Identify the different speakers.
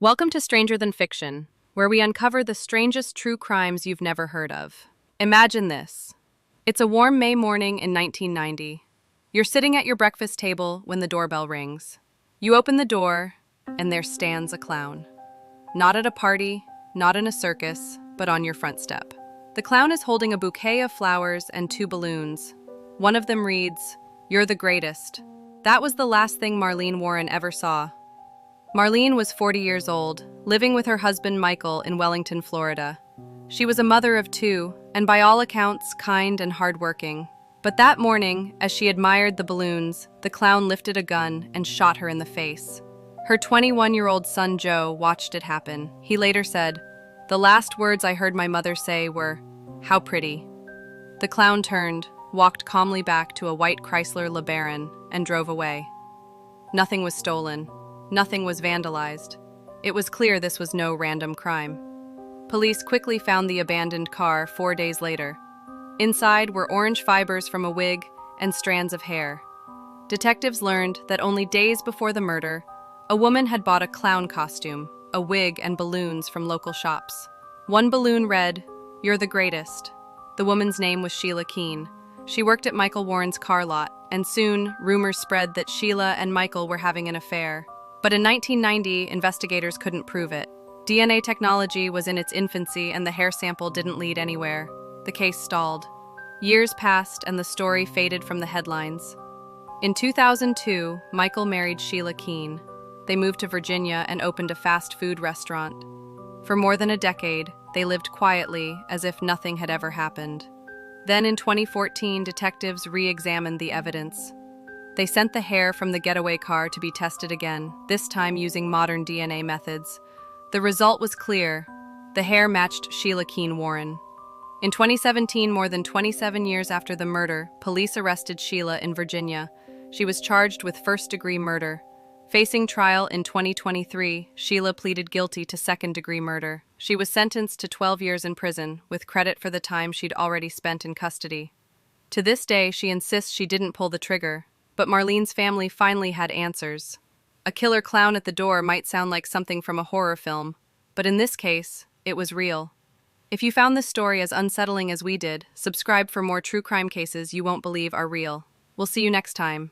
Speaker 1: Welcome to Stranger Than Fiction, where we uncover the strangest true crimes you've never heard of. Imagine this. It's a warm May morning in 1990. You're sitting at your breakfast table when the doorbell rings. You open the door, and there stands a clown. Not at a party, not in a circus, but on your front step. The clown is holding a bouquet of flowers and two balloons. One of them reads, "You're the greatest." That was the last thing Marlene Warren ever saw. Marlene was 40 years old, living with her husband Michael in Wellington, Florida. She was a mother of two, and by all accounts, kind and hardworking. But that morning, as she admired the balloons, the clown lifted a gun and shot her in the face. Her 21-year-old son Joe watched it happen. He later said, "The last words I heard my mother say were, 'How pretty.'" The clown turned, walked calmly back to a white Chrysler LeBaron, and drove away. Nothing was stolen. Nothing was vandalized. It was clear this was no random crime. Police quickly found the abandoned car 4 days later. Inside were orange fibers from a wig and strands of hair. Detectives learned that only days before the murder, a woman had bought a clown costume, a wig, and balloons from local shops. One balloon read, "You're the greatest." The woman's name was Sheila Keene. She worked at Michael Warren's car lot, and soon rumors spread that Sheila and Michael were having an affair. But in 1990, investigators couldn't prove it. DNA technology was in its infancy and the hair sample didn't lead anywhere. The case stalled. Years passed and the story faded from the headlines. In 2002, Michael married Sheila Keene. They moved to Virginia and opened a fast food restaurant. For more than a decade, they lived quietly as if nothing had ever happened. Then in 2014, detectives re-examined the evidence. They sent the hair from the getaway car to be tested again, this time using modern DNA methods. The result was clear. The hair matched Sheila Keene Warren. In 2017, more than 27 years after the murder, police arrested Sheila in Virginia. She was charged with first-degree murder. Facing trial in 2023, Sheila pleaded guilty to second-degree murder. She was sentenced to 12 years in prison, with credit for the time she'd already spent in custody. To this day, she insists she didn't pull the trigger. But Marlene's family finally had answers. A killer clown at the door might sound like something from a horror film, but in this case, it was real. If you found this story as unsettling as we did, subscribe for more true crime cases you won't believe are real. We'll see you next time.